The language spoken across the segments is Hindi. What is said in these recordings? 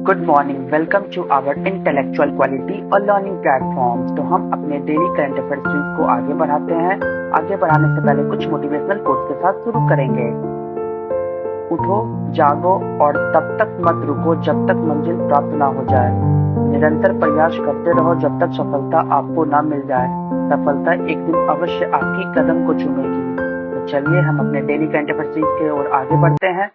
Good morning, welcome to our intellectual quality और लर्निंग प्लेटफॉर्म। तो हम अपने डेली करंट अफेयर सीरीज को आगे बढ़ाते हैं। आगे बढ़ाने से पहले कुछ मोटिवेशनल कोट्स के साथ शुरू करेंगे। उठो, जागो और तब तक मत रुको जब तक मंजिल प्राप्त ना हो जाए। निरंतर प्रयास करते रहो जब तक सफलता आपको ना मिल जाए। सफलता एक दिन अवश्य आपकी कदम को चूमेगी। तो चलिए हम अपने डेली करंट अफेयर सीरीज की ओर आगे बढ़ते हैं।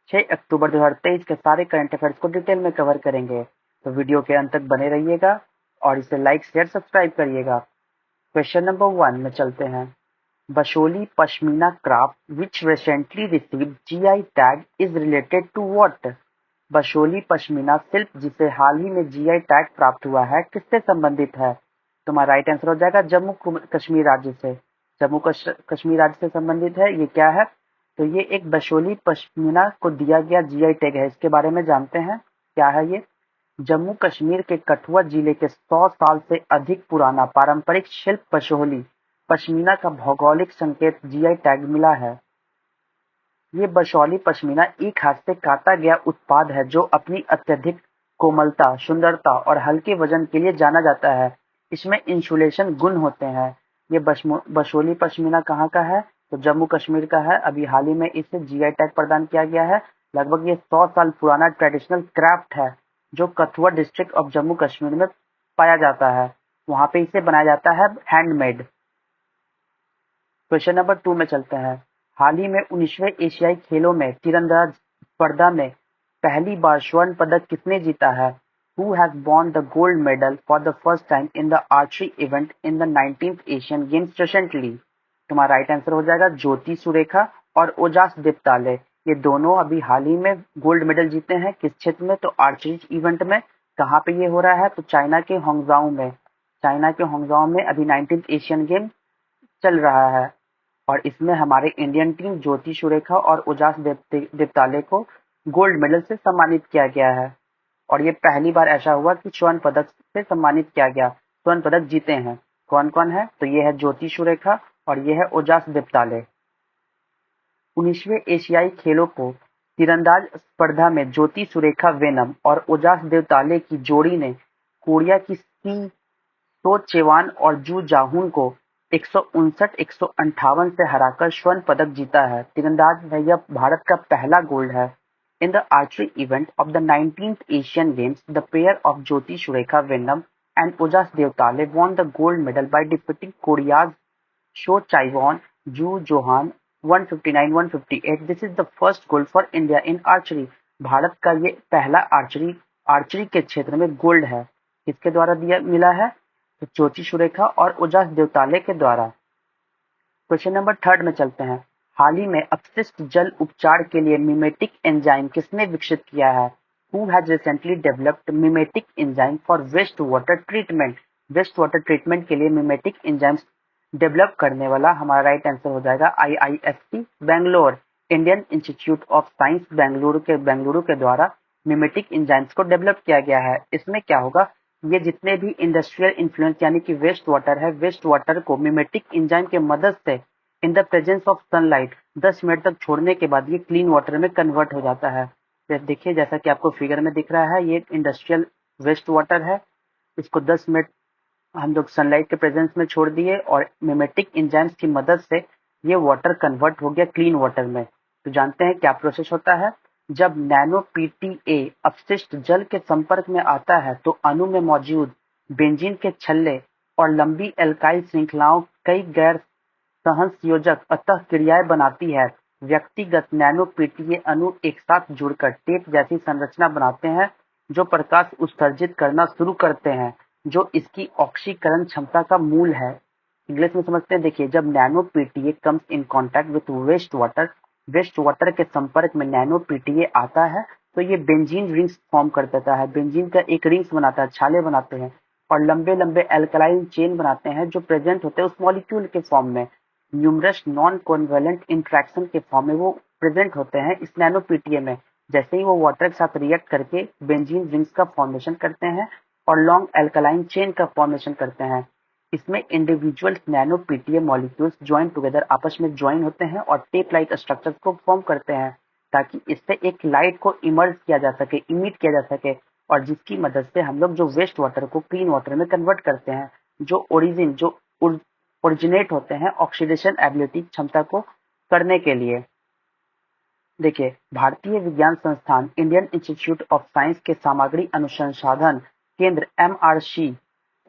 6 अक्टूबर 2023 के सारे करंट अफेयर्स को डिटेल में कवर करेंगे, तो वीडियो के अंत तक बने रहिएगा और इसे लाइक शेयर सब्सक्राइब करिएगा। क्वेश्चन नंबर 1 में चलते हैं। Basohli pashmina craft which recently received GI tag is related to what? Basohli pashmina शिल्प जिसे हाल ही में जीआई टैग प्राप्त हुआ है किससे संबंधित है? तुम्हारा राइट आंसर हो जाएगा जम्मू कश्मीर राज्य से। जम्मू कश्मीर राज्य से संबंधित है। ये क्या है? तो ये एक बशोली पश्मीना को दिया गया जीआई टैग है। इसके बारे में जानते हैं क्या है ये। जम्मू कश्मीर के कठुआ जिले के 100 साल से अधिक पुराना पारंपरिक शिल्प बशोली पश्मीना का भौगोलिक संकेत जीआई टैग मिला है। ये बशौली पश्मीना एक हाथ से काटा गया उत्पाद है जो अपनी अत्यधिक कोमलता, सुंदरता और हल्के वजन के लिए जाना जाता है। इसमें इंसुलेशन गुण होते हैं। ये बशोली पश्मीना कहाँ का है? तो जम्मू कश्मीर का है। अभी हाल ही में इसे जीआई टैग प्रदान किया गया है। लगभग ये 100 साल पुराना ट्रेडिशनल क्राफ्ट है जो कठुआ डिस्ट्रिक्ट ऑफ जम्मू कश्मीर में पाया जाता है। वहां पे इसे बनाया जाता है हैंडमेड। क्वेश्चन नंबर 2 में चलते हैं। हाल ही में 19वें एशियाई खेलों में तीरंदाज स्पर्धा में पहली बार स्वर्ण पदक किसने जीता है? Who has won the gold medal for the first time in the archery event in the 19th Asian Games recently? तुम्हारा राइट आंसर हो जाएगा ज्योति सुरेखा और ओजास देवताले। ये दोनों अभी हाल ही में गोल्ड मेडल जीते हैं। किस क्षेत्र में? तो आर्चरी इवेंट में। कहाँ पे ये हो रहा है? तो चाइना के होंगजाओ में। चाइना के होंगजाओ में अभी 19th एशियन गेम चल रहा है और इसमें हमारे इंडियन टीम ज्योति सुरेखा और उजास देवताले को गोल्ड मेडल से सम्मानित किया गया है। और ये पहली बार ऐसा हुआ कि स्वर्ण पदक से सम्मानित किया गया, स्वर्ण पदक जीते हैं। कौन कौन है? तो ये है ज्योति सुरेखा और ये है उजास देवताले। 19वें एशियाई खेलों को तीरंदाज स्पर्धा में ज्योति सुरेखा वेनम और उजास देवताले की जोड़ी ने कोरिया की सी तो चेवान और जू जाहून को 159-158 से हराकर स्वर्ण पदक जीता है। तीरंदाज में यह भारत का पहला गोल्ड है। In the archery event of the 19th Asian games, the pair of Jyothi Surekha Vennam and Ojas Deotale won the gold medal by defeating Korea's So Chaewon Joo Jaehoon 159-158। This is the first gold for India in archery. Bharat का ये पहला आर्चरी के क्षेत्र में गोल्ड है। किसके द्वारा दिया मिला है? तो ज्योति सुरेखा और उजास देवताले के द्वारा। क्वेश्चन नंबर 3 में चलते हैं। हाल ही में अपशिष्ट जल उपचार के लिए मिमेटिक एंजाइम किसने विकसित किया है? Who has recently developed mimetic enzyme for waste water treatment? Waste water treatment के लिए मिमेटिक एंजाइम्स डेवलप करने वाला हमारा राइट आंसर हो जाएगा IISc Bangalore, Indian institute of science Bengaluru के द्वारा मिमेटिक एंजाइम्स को डेवलप किया गया है। इसमें क्या होगा? ये जितने भी इंडस्ट्रियल इन्फ्लुएंस यानी कि वेस्ट वाटर है, वेस्ट वाटर को मिमेटिक एंजाइम के मदद से in the presence of sunlight 10 minute तक छोड़ने के बाद ये क्लीन वाटर में कन्वर्ट हो जाता है। देखिए जैसा कि आपको फिगर में दिख रहा है, ये इंडस्ट्रियल वेस्ट वाटर है। इसको 10 मिनट हम लोग सनलाइट के प्रेजेंस में छोड़ दिए और मिमेटिक एंजाइम्स की मदद से ये वाटर कन्वर्ट हो गया क्लीन वाटर में। तो जानते हैं क्या प्रोसेस होता है। जब नैनो पीटीए अपशिष्ट जल के संपर्क में आता है तो अणु में मौजूद बेंजीन के छल्ले और लंबी एल्काइल श्रृंखलाओं कई गैर सहसंयोजक अतः क्रियाएं बनाती है। व्यक्तिगत नैनो पीटीए अणु एक साथ जुड़कर टेप जैसी संरचना बनाते हैं जो प्रकाश उत्सर्जित करना शुरू करते हैं, जो इसकी ऑक्सीकरण क्षमता का मूल है। इंग्लिश में समझते हैं। देखिए, जब nano PTA comes in contact with waste water के संपर्क में नैनो पीटीए आता है तो ये बेंजीन रिंग्स फॉर्म कर देता है। बेंजीन का एक रिंग्स बनाता है, छाले बनाते हैं और लंबे लंबे एल्कलाइन चेन बनाते हैं जो प्रेजेंट होते हैं उस मॉलिक्यूल के फॉर्म में। न्यूमरस नॉन कोन्वेलेंट इंट्रैक्शन के फॉर्म में वो प्रेजेंट होते हैं इस नैनो पीटीए में। जैसे ही वो वाटर के साथ रिएक्ट करके बेंजीन रिंग्स का फॉर्मेशन करते हैं और लॉन्ग एल्कलाइन चेन का फॉर्मेशन करते हैं। इसमें individual nano PTA molecules join together आपस में ज्वाइन होते हैं और टेप लाइक स्ट्रक्चर को फॉर्म करते हैं ताकि इससे एक लाइट को इमर्ज किया जा सके, इमिट किया जा सके और जिसकी मदद से हम लोग जो वेस्ट वाटर को क्लीन वाटर में कन्वर्ट करते हैं, जो ओरिजिनेट होते हैं ऑक्सीडेशन एबिलिटी क्षमता को करने के लिए। देखिए, भारतीय विज्ञान संस्थान इंडियन इंस्टीट्यूट ऑफ साइंस के सामग्री अनुसंधान केंद्र एमआरसी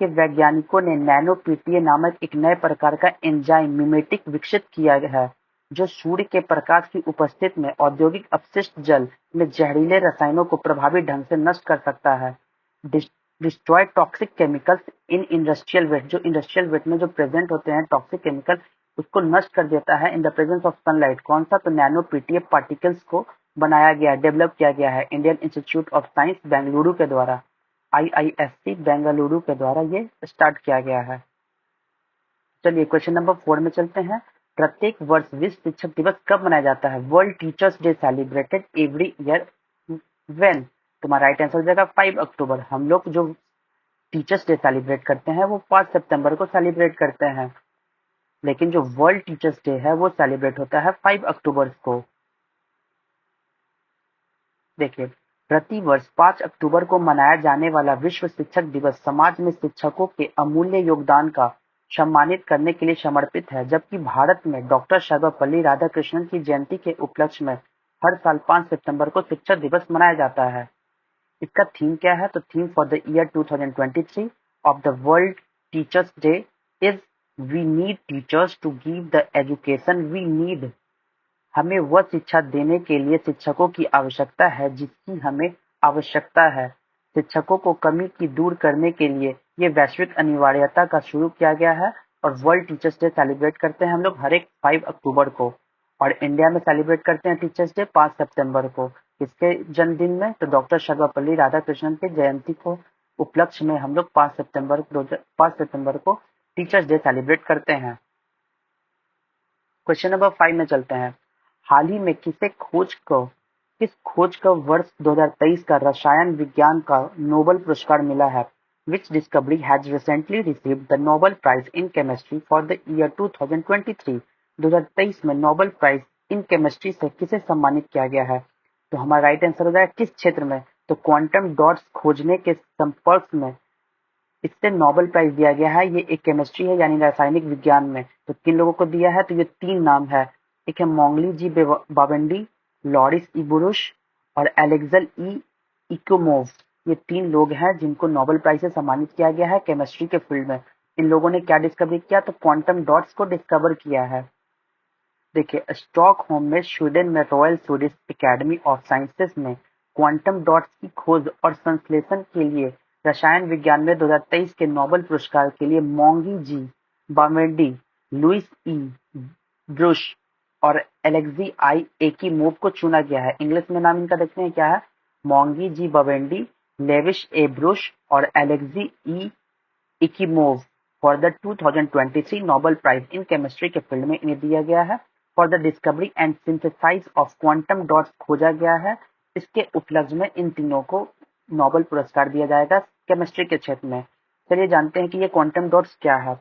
के वैज्ञानिकों ने नैनो-पीटीए नामक एक नए प्रकार का एंजाइम मिमेटिक विकसित किया है, जो सूर्य के प्रकाश की उपस्थिति में औद्योगिक अपशिष्ट जल में जहरीले रसायनों को प्रभावी ढंग से नष्ट कर सकता है। Destroy toxic chemicals in industrial waste, जो इंडस्ट्रियल वेस्ट में जो प्रेजेंट होते हैं टॉक्सिक केमिकल, उसको नष्ट कर देता है in the presence of sunlight. कौन सा? तो नैनो पीटीए पार्टिकल्स को बनाया गया, डेवलप किया गया है Indian institute of science Bengaluru के द्वारा, आईआईएससी बेंगलुरु के द्वारा ये स्टार्ट किया गया है। चलिए क्वेश्चन नंबर 4 में चलते हैं। प्रत्येक वर्ष विश्व शिक्षक दिवस कब मनाया जाता है? World teachers day celebrated every year when? तुम्हारा राइट आंसर हो जाएगा 5 अक्टूबर। हम लोग जो टीचर्स डे सेलिब्रेट करते हैं वो 5 सितंबर को सेलिब्रेट करते हैं, लेकिन जो वर्ल्ड टीचर्स डे है वो सेलिब्रेट होता है 5 अक्टूबर को। देखिए, प्रति वर्ष 5 अक्टूबर को मनाया जाने वाला विश्व शिक्षक दिवस समाज में शिक्षकों के अमूल्य योगदान का सम्मानित करने के लिए समर्पित है, जबकि भारत में डॉक्टर सर्वपल्ली राधाकृष्णन की जयंती के उपलक्ष्य में हर साल 5 सितंबर को शिक्षक दिवस मनाया जाता है। इसका थीम क्या है? तो theme for the year 2023 of the world teachers day is we need teachers to give the education we need. हमें वह शिक्षा देने के लिए शिक्षकों की आवश्यकता है जिसकी हमें आवश्यकता है। शिक्षकों को कमी की दूर करने के लिए ये वैश्विक अनिवार्यता का शुरू किया गया है और वर्ल्ड टीचर्स डे सेलिब्रेट करते हैं हम लोग हर एक 5 अक्टूबर को, और इंडिया में सेलिब्रेट करते हैं टीचर्स डे 5 सितंबर को। किसके जन्मदिन में? तो डॉक्टर सर्वपल्ली राधाकृष्णन के जयंती को उपलक्ष्य में हम लोग 5 सितंबर को टीचर्स डे सेलिब्रेट करते हैं। क्वेश्चन नंबर 5 में चलते हैं। हाल ही में किस खोज को वर्ष 2023 का रसायन विज्ञान का नोबेल पुरस्कार मिला है? Which discovery has recently received the Nobel Prize in Chemistry for the year 2023? 2023 में नोबेल प्राइज इन केमिस्ट्री से किसे सम्मानित किया गया है? तो हमारा राइट आंसर हो जाएगा किस क्षेत्र में? तो क्वांटम डॉट्स खोजने के संपर्क में इससे नोबेल प्राइज दिया गया है। ये एक केमिस्ट्री है यानी रासायनिक विज्ञान में। तो किन लोगों को दिया है? तो ये 3 नाम है। एक है मोंगली जी बावेंडी, लॉरिस ई बुरुश और एलेक्जेल ई इकोमोव। ये 3 लोग हैं जिनको नोबेल प्राइज से सम्मानित किया गया है केमिस्ट्री के फील्ड में। इन लोगों ने क्या डिस्कवरी किया? तो क्वांटम डॉट्स को डिस्कवर किया है। देखिए, स्टॉकहोम में स्वीडन में royal Swedish academy of sciences में क्वांटम डॉट्स की खोज और संश्लेषण के लिए रसायन विज्ञान में 2023 के नोबेल पुरस्कार के लिए मोंगी जी बावेंडी, लुइस ई ब्रुश और एलेक्सी आई एकीमोव को चुना गया है। इंग्लिश में नाम इनका देखते हैं क्या है? Moungi G Bawendi, Louis E Brus और Alexei E Ekimov for the 2023 Nobel prize in chemistry के फील्ड में इन्हें दिया गया है। For the discovery and synthesize of quantum dots खोजा गया है। इसके उपलक्ष्य में इन तीनों को नोबेल पुरस्कार दिया जाएगा केमिस्ट्री के क्षेत्र में। चलिए जानते हैं कि ये क्वांटम डॉट्स क्या है।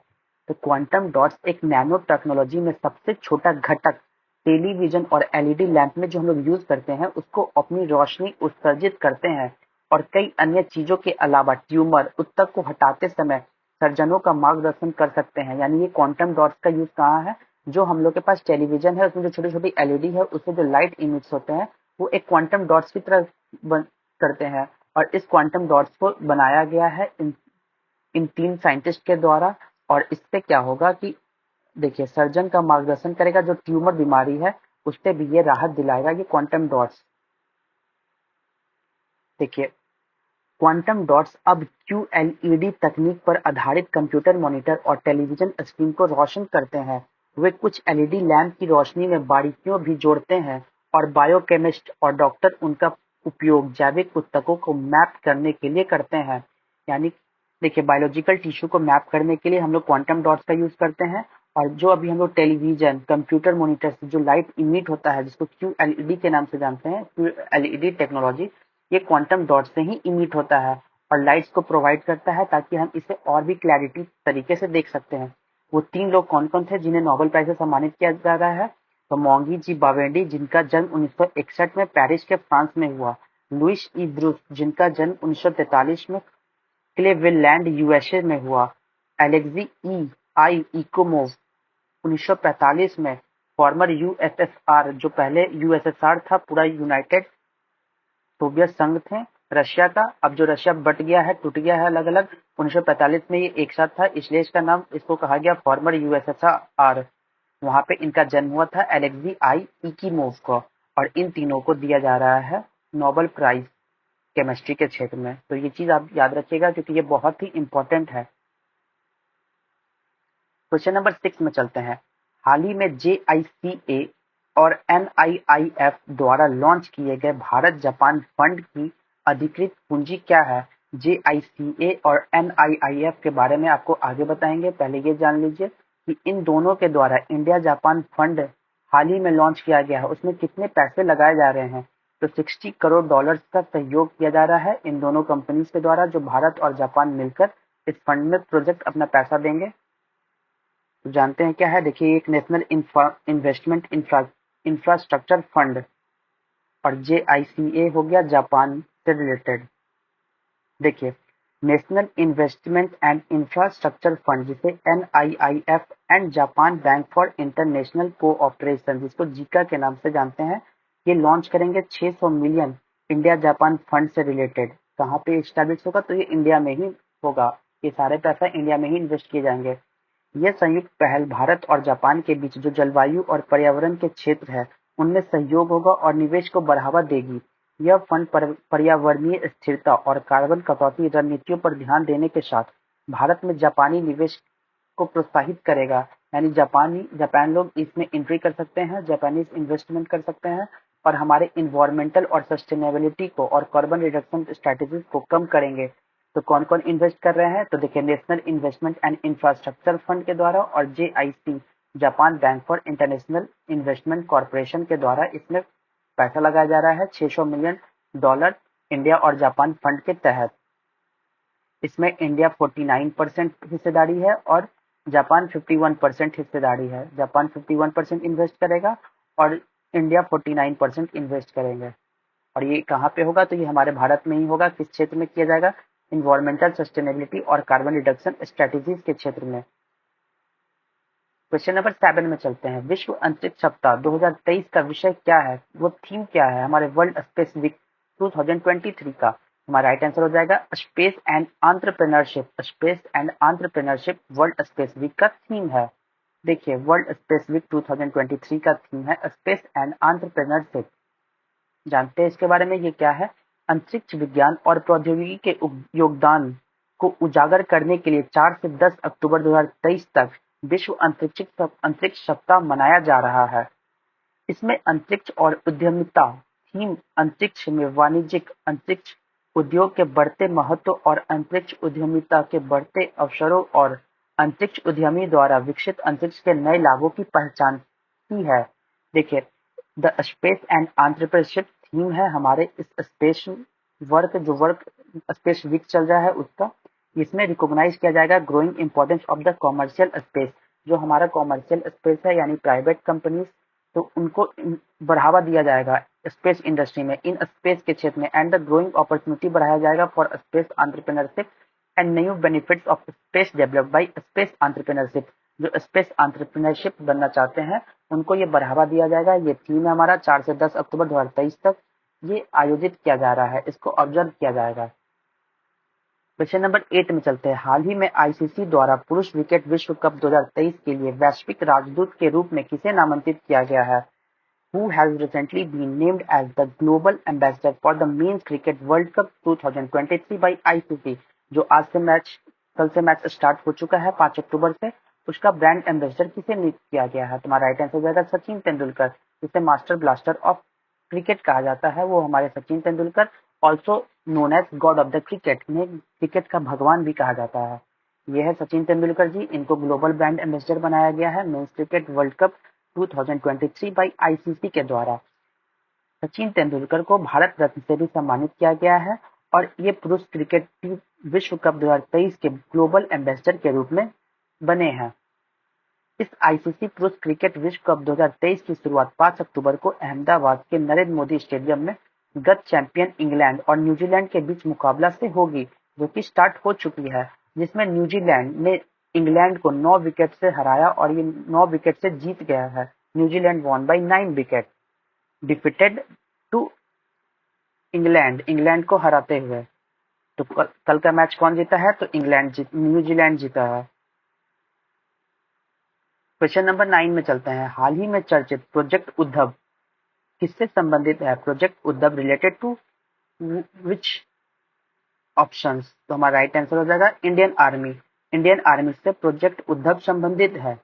तो क्वांटम डॉट्स एक नैनो टेक्नोलॉजी में सबसे छोटा घटक टेलीविजन और एलईडी लैंप में जो हम लोग यूज करते हैं उसको अपनी रोशनी उत्सर्जित करते हैं और कई अन्य चीजों के अलावा ट्यूमर उत्तक को हटाते समय सर्जनों का मार्गदर्शन कर सकते हैं। यानी ये क्वांटम डॉट्स का यूज कहाँ है? जो हम लोग के पास टेलीविजन है उसमें जो छोटी छोटी एलईडी है उससे जो लाइट इमिट्स होते हैं वो एक क्वांटम डॉट्स की तरह करते हैं, और इस क्वांटम डॉट्स को बनाया गया है इन 3 साइंटिस्ट के द्वारा। और इससे क्या होगा कि देखिए, सर्जन का मार्गदर्शन करेगा, जो ट्यूमर बीमारी है उससे भी ये राहत दिलाएगा ये क्वांटम डॉट्स। देखिए, क्वांटम डॉट्स अब QLED तकनीक पर आधारित कंप्यूटर मॉनिटर और टेलीविजन स्क्रीन को रोशन करते हैं। वे कुछ एलईडी लैंप की रोशनी में बारीकियों भी जोड़ते हैं और बायोकेमिस्ट और डॉक्टर उनका उपयोग जैविक ऊतकों को मैप करने के लिए करते हैं। यानी देखिए, बायोलॉजिकल टिश्यू को मैप करने के लिए हम लोग क्वांटम डॉट्स का यूज करते हैं, और जो अभी हम लोग टेलीविजन कंप्यूटर मॉनिटर से जो लाइट इमिट होता है जिसको QLED के नाम से जानते हैं, QLED टेक्नोलॉजी, ये क्वांटम डॉट से ही इमिट होता है और लाइट्स को प्रोवाइड करता है ताकि हम इसे और भी क्लैरिटी तरीके से देख सकते हैं। वो 3 लोग कौन कौन थे जिन्हें नोबेल प्राइज से सम्मानित किया जा रहा है? तो मोंगी जी बावेंडी, जिनका जन्म 1961 में पेरिस के फ्रांस में हुआ, लुइस ई ब्रूस, जिनका जन्म 1943 में क्लीवलैंड, यूएसए में हुआ। अलेक्सी ई आई इकोमोव, 1945 में फॉर्मर यूएसएसआर, जो पहले यूएसएसआर था, पूरा यूनाइटेड सोवियत संघ थे रशिया का। अब जो रशिया बट गया है, टूट गया है अलग अलग, 1945 में ये एक साथ था, इसलिए इसका नाम इसको कहा गया फॉर्मर यूएसएसआर। वहां पे इनका जन्म हुआ था एलेक्सी आई इकीमोव को, और इन तीनों को दिया जा रहा है नोबेल प्राइज केमिस्ट्री के क्षेत्र में। तो ये चीज आप याद रखिएगा क्योंकि ये बहुत ही इंपॉर्टेंट है। क्वेश्चन नंबर 6 में चलते हैं। हाल ही में JICA और NIIF द्वारा लॉन्च किए गए भारत जापान फंड की अधिकृत पूंजी क्या है? JICA और NIIF के बारे में आपको आगे बताएंगे, पहले ये जान लीजिए कि इन दोनों के द्वारा इंडिया जापान फंड हाल ही में लॉन्च किया गया है, उसमें कितने पैसे लगाए जा रहे हैं? तो $60 करोड़ का सहयोग किया जा रहा है इन दोनों कंपनीज के द्वारा, जो भारत और जापान मिलकर इस फंड में प्रोजेक्ट अपना पैसा देंगे। तो जानते हैं क्या है? देखिए, एक नेशनल इन्वेस्टमेंट इंफ्रास्ट्रक्चर फंड, और JICA हो गया जापान से रिलेटेड। देखिए, national investment and infrastructure fund, जिसे NIIF and Japan bank for international cooperation, जिसको जीका के नाम से जानते हैं, ये लॉन्च करेंगे 600 मिलियन इंडिया जापान फंड से रिलेटेड। कहाँ पे एस्टैब्लिश होगा? तो ये इंडिया में ही होगा, ये सारे पैसा इंडिया में ही इन्वेस्ट किए जाएंगे। यह संयुक्त पहल भारत और जापान के बीच जो जलवायु और पर्यावरण के क्षेत्र है, उनमें सहयोग होगा और निवेश को बढ़ावा देगी। यह फंड पर्यावरणीय स्थिरता और कार्बन कटौती रणनीतियों पर ध्यान देने के साथ भारत में जापानी निवेश को प्रोत्साहित करेगा। यानी जापान लोग इसमें एंट्री कर सकते हैं, जापानीज इन्वेस्टमेंट कर सकते हैं, और हमारे इन्वायरमेंटल और सस्टेनेबिलिटी को और कार्बन रिडक्शन स्ट्रेटेजीज को कम करेंगे। तो कौन कौन इन्वेस्ट कर रहे हैं? तो देखिए, national investment and infrastructure fund के द्वारा और JIC Japan bank for international investment corporation के द्वारा इसमें पैसा लगाया जा रहा है $600 मिलियन इंडिया और जापान फंड के तहत। इसमें इंडिया 49% हिस्सेदारी है और जापान 51% हिस्सेदारी है। जापान 51% इन्वेस्ट करेगा और इंडिया 49% इन्वेस्ट करेंगे। और ये कहाँ पे होगा? तो ये हमारे भारत में ही होगा। किस क्षेत्र में किया जाएगा? इन्वायरमेंटल सस्टेनेबिलिटी और कार्बन रिडक्शन स्ट्रेटेजीज के क्षेत्र में। क्वेश्चन नंबर 7 में चलते हैं। विश्व अंतरिक्ष सप्ताह 2023 का विषय क्या है? वो थीम क्या है हमारे वर्ल्ड स्पेस वीक 2023 का? हमारा राइट आंसर हो जाएगा space and entrepreneurship. Space and entrepreneurship world space week का थीम है। देखिए, वर्ल्ड स्पेस वीक 2023 का थीम है स्पेस एंड एंटरप्रेन्योरशिप। जानते हैं इसके बारे में, ये क्या है? अंतरिक्ष विज्ञान और प्रौद्योगिकी के योगदान को उजागर करने के लिए 4 से 10 अक्टूबर 2023 तक विश्व अंतरिक्ष सप्ताह मनाया जा रहा है। इसमें अंतरिक्ष और उद्यमिता थीम, अंतरिक्ष में वाणिज्यिक अंतरिक्ष उद्योग के बढ़ते महत्व और अंतरिक्ष उद्यमिता के बढ़ते अवसरों और अंतरिक्ष उद्यमी द्वारा विकसित अंतरिक्ष के नए लाभों की पहचान की है। देखिए, the space and entrepreneurship theme है हमारे इस स्पेस वर्क स्पेस वीक चल रहा है उसका। इसमें रिकॉग्नाइज किया जाएगा growing importance of the commercial space. जो हमारा कॉमर्शियल स्पेस है यानी प्राइवेट कंपनीज, तो उनको बढ़ावा दिया जाएगा स्पेस इंडस्ट्री में, इन स्पेस के क्षेत्र में, एंड द ग्रोइंग अपॉर्चुनिटी बढ़ाया जाएगा for space entrepreneurship and new benefits of space develop by space entrepreneurship. जो स्पेस एंटरप्रेन्योरशिप बनना चाहते हैं उनको ये बढ़ावा दिया जाएगा। ये थीम है हमारा 4 से 10 अक्टूबर 2023 तक ये आयोजित किया जा रहा है, इसको ऑब्जर्व किया जाएगा। क्वेश्चन नंबर 8 में चलते हैं। हाल ही में ICC द्वारा पुरुष क्रिकेट विश्व कप 2023 के लिए वैश्विक राजदूत के रूप में किसे नामांकित किया गया है? Who has recently been named as the global ambassador for the Men's Cricket World Cup 2023 by ICC? जो आज से कल से मैच स्टार्ट हो चुका है 5 अक्टूबर से, उसका ब्रांड एम्बेसडर किसे नियुक्त किया गया है? तुम्हारा राइट आंसर हो जाएगा सचिन तेंदुलकर, जिसे मास्टर ब्लास्टर ऑफ क्रिकेट कहा जाता है। वो हमारे Sachin Tendulkar, also known as god of the cricket, इन्हें क्रिकेट का भगवान भी कहा जाता है। यह है सचिन तेंदुलकर जी, इनको ग्लोबल ब्रांड एम्बेसडर बनाया गया है men's cricket world cup 2023 by ICC के द्वारा। सचिन तेंदुलकर को भारत रत्न से भी सम्मानित किया गया है और ये पुरुष क्रिकेट विश्व कप 2023 के ग्लोबल एम्बेसडर के रूप में बने हैं। इस ICC पुरुष क्रिकेट विश्व कप 2023 की शुरुआत 5 अक्टूबर को अहमदाबाद के नरेंद्र मोदी स्टेडियम में गत चैंपियन इंग्लैंड और न्यूजीलैंड के बीच मुकाबला से होगी, जो कि स्टार्ट हो चुकी है, जिसमें न्यूजीलैंड ने इंग्लैंड को 9 विकेट से हराया और ये 9 विकेट से जीत गया है। New Zealand won by 9 wicket, defeated to England को हराते हुए। तो कल का मैच कौन जीता है? तो न्यूजीलैंड जीता है। क्वेश्चन नंबर 9 में चलते हैं। हाल ही में चर्चित प्रोजेक्ट उद्धव किससे संबंधित है? Project Udbhav related to which options? तो हमारा राइट आंसर हो जाएगा इंडियन आर्मी। इंडियन आर्मी से प्रोजेक्ट उद्धव संबंधित है।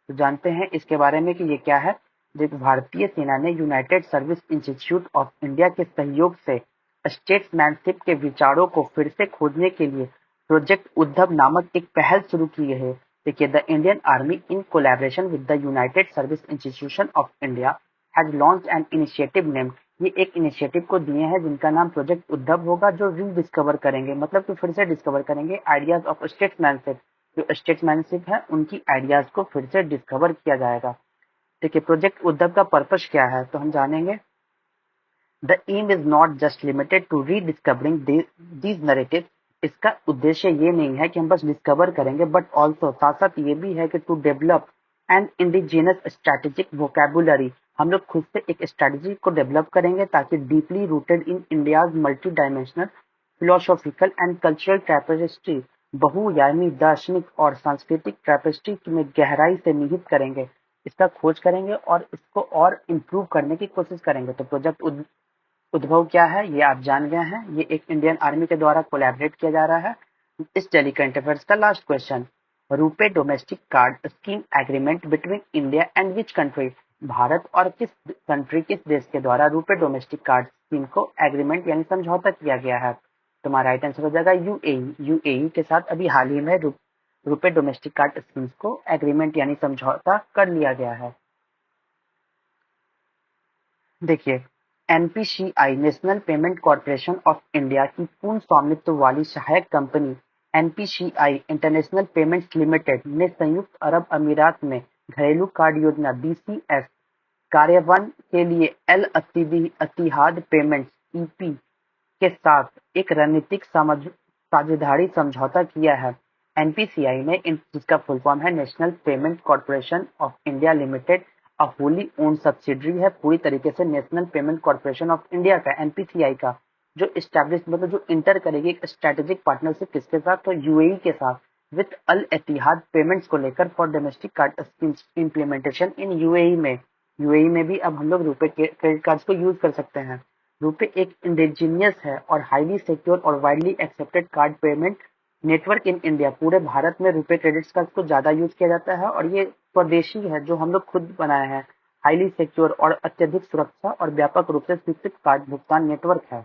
तो जानते हैं इसके बारे में कि ये क्या है। देखो, भारतीय सेना ने United service institute of India के सहयोग से स्टेट्समैनशिप के विचारों को फिर से खोजने के लिए प्रोजेक्ट उद्धव नामक एक पहल शुरू की है। देखिए, the Indian army in collaboration with the United service institution of India has launch an initiative named. ये एक इनिशिएटिव को दिए हैं जिनका नाम प्रोजेक्ट उद्धव होगा, जो रीडिस्कवर करेंगे, मतलब कि फिर से डिस्कवर करेंगे आइडियाज ऑफ स्टेट्समैनशिप। जो स्टेट्समैनशिप है उनकी आइडियाज को फिर से डिस्कवर किया जाएगा। देखिए, प्रोजेक्ट उद्धव का पर्पस क्या है तो हम जानेंगे। The aim is not just limited to rediscovering these narrative. इसका उद्देश्य ये नहीं है कि हम बस डिस्कवर करेंगे, बट ऑल्सो साथ साथ ये भी है कि to develop an indigenous strategic vocabulary. हम लोग खुद से एक स्ट्रेटेजी को डेवलप करेंगे ताकि deeply rooted in India's multi dimensional philosophical and cultural tapestry, बहुआयामी दार्शनिक और सांस्कृतिक टैपेस्ट्री में गहराई से निहित करेंगे। इसका खोज करेंगे और इसको और इम्प्रूव करने की कोशिश करेंगे। तो प्रोजेक्ट उद्भव क्या है ये आप जान गए हैं। ये एक इंडियन आर्मी के द्वारा कोलैबोरेट किया जा रहा है। इस डेली करंट अफेयर्स का last question, RuPay domestic card scheme agreement between India and which country? Bharat और किस देश के द्वारा रुपे डोमेस्टिक कार्ड स्कीम को एग्रीमेंट यानी समझौता किया गया है? तुम्हारा राइट आंसर हो जाएगा यूएई। यूएई के साथ अभी हाल ही में रुपे डोमेस्टिक कार्ड स्कीम्स को एग्रीमेंट यानी समझौता कर लिया गया है। देखिए, NPCI national payment corporation of India की पूर्ण स्वामित्व वाली सहायक company NPCI international payments limited ने संयुक्त अरब अमीरात में घरेलू कार्ड योजना डीसीएस कार्यान्वयन के लिए एल अतिहाद पेमेंट्स ईपी के साथ एक रणनीतिक साझेदारी समझौता किया है। एनपीसीआई ने जिसका फुल फॉर्म है national payment corporation of India limited, a wholly owned subsidiary है पूरी तरीके से national payment corporation of India का, एनपीसीआई का, जो इस्टेब्लिश मतलब जो इंटर करेगी एक स्ट्रेटेजिक पार्टनरशिप किसके साथ? तो यूएई के साथ, विद अल एतिहाद पेमेंट्स को लेकर for domestic card schemes implementation in UAE में। यूएई में भी अब हम लोग रुपे क्रेडिट कार्ड्स को यूज कर सकते हैं। रुपे एक इंडिजीनियस है और हाईली सिक्योर और widely accepted card payment network in India. पूरे भारत में रुपे क्रेडिट कार्ड को ज्यादा यूज किया जाता है और ये स्वदेशी है जो हम लोग खुद बनाए हैं। हाईली सिक्योर और अत्यधिक सुरक्षा और व्यापक रूप से स्वीकृत कार्ड भुगतान नेटवर्क है।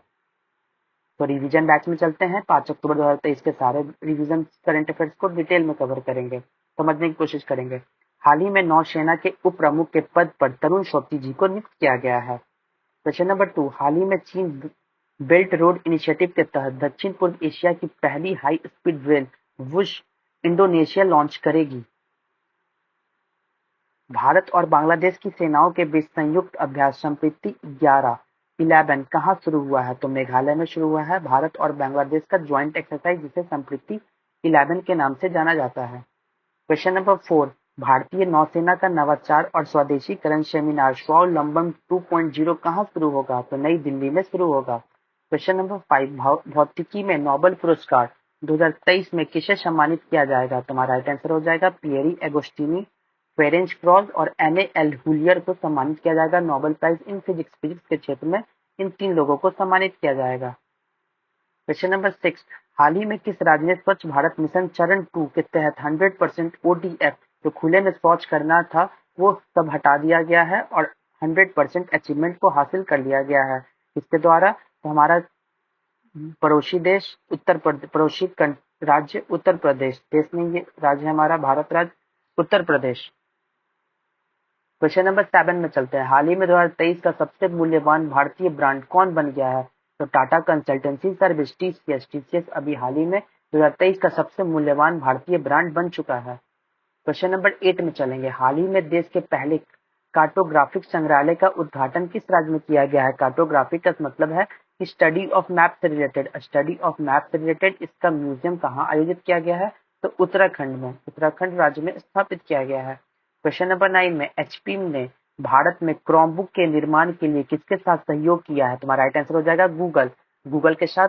तो रिवीजन बैच में चलते हैं। 5 अक्टूबर 2023 के सारे रिवीजन करंट अफेयर्स को डिटेल में कवर करेंगे, समझने की कोशिश करेंगे। हाल ही में नौसेना के उप प्रमुख के पद पर तरुण शोप्ती जी को नियुक्त किया गया है। क्वेश्चन नंबर 2, हाल ही में चीन बेल्ट रोड इनिशिएटिव के तहत दक्षिण पूर्व एशिया की पहली high speed rail whoosh Indonesia launch करेगी। भारत और बांग्लादेश की सेनाओं के बीच संयुक्त अभ्यास संप्रीति 11 कहाँ शुरू हुआ है? तो मेघालय में शुरू हुआ है। भारत और बांग्लादेश का ज्वाइंट एक्सरसाइज जिसे संप्रीति 11 के नाम से जाना जाता है। क्वेश्चन नंबर 4, भारतीय नौसेना का नवाचार और स्वदेशीकरण सेमिनार स्वावलंबन 2.0 कहाँ शुरू होगा? तो नई दिल्ली में शुरू होगा। क्वेश्चन नंबर 5, भौतिकी में नोबेल पुरस्कार 2023 में किसे सम्मानित किया जाएगा? तुम्हारा राइट आंसर हो जाएगा पियरी एगोस्टिनी, फेरेंच क्रॉस और एन एल हुलियर को सम्मानित किया जाएगा नोबेल प्राइज इन फिजिक्स के क्षेत्र में। इन 3 लोगों को सम्मानित किया जाएगा। क्वेश्चन नंबर 6, हाल ही में किस राज्य ने स्वच्छ भारत मिशन चरण 2 के तहत 100% ओडीएफ जो खुले में शौच करना था वो सब हटा दिया गया है और 100% अचीवमेंट को हासिल कर लिया गया है? इसके द्वारा तो हमारा पड़ोसी देश राज्य उत्तर प्रदेश, देश नहीं ये राज्य है हमारा भारत राज्य उत्तर प्रदेश। क्वेश्चन नंबर 7 में चलते हैं। हाल ही में 2023 का सबसे मूल्यवान भारतीय ब्रांड कौन बन गया है? तो टाटा कंसल्टेंसी सर्विस टीसीएस अभी हाल ही में 2023 का सबसे मूल्यवान भारतीय ब्रांड बन चुका है। क्वेश्चन नंबर 8 में चलेंगे। हाल ही में देश के पहले कार्टोग्राफिक संग्रहालय का उद्घाटन किस राज्य में किया गया है? कार्टोग्राफिक का मतलब है कि स्टडी ऑफ मैप से रिलेटेड। स्टडी ऑफ मैप से रिलेटेड इसका म्यूजियम कहाँ आयोजित किया गया है? तो उत्तराखंड में, उत्तराखंड राज्य में स्थापित किया गया है। क्वेश्चन नंबर 9 में एचपी ने भारत में क्रोमबुक के निर्माण के लिए किसके साथ सहयोग किया है? तुम्हारा राइट आंसर हो जाएगा गूगल। गूगल के साथ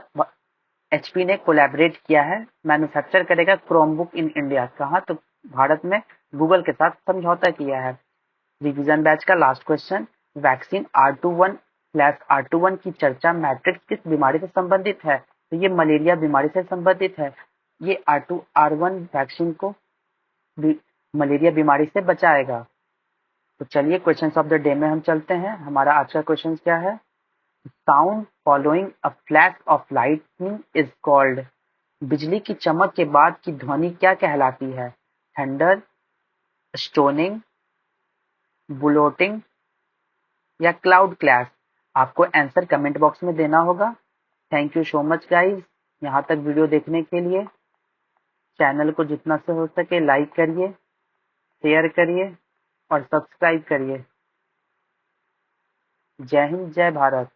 एचपी ने कोलैबोरेट किया है, मैन्युफैक्चर करेगा क्रोमबुक इन इंडिया। कहाँ? तो भारत में गूगल के साथ समझौता किया है। रिवीजन बैच का लास्ट क्वेश्चन, वैक्सीन R21/R21 की चर्चा मैट्रिक्स किस बीमारी से संबंधित है? तो ये मलेरिया बीमारी से संबंधित है। ये R2R1 वैक्सीन को मलेरिया बीमारी से बचाएगा। तो चलिए क्वेश्चन ऑफ द डे में हम चलते हैं। हमारा आज का क्वेश्चन क्या है? Sound following a flash of lightning is called. बिजली की चमक के बाद की ध्वनि क्या कहलाती है? थंडर, स्टोनिंग, बुलोटिंग या क्लाउड क्लैश? आपको आंसर कमेंट बॉक्स में देना होगा। Thank you so much guys, यहाँ तक वीडियो देखने के लिए। चैनल को जितना से हो सके लाइक करिए, शेयर करिए और सब्सक्राइब करिए। जय हिंद, जय भारत।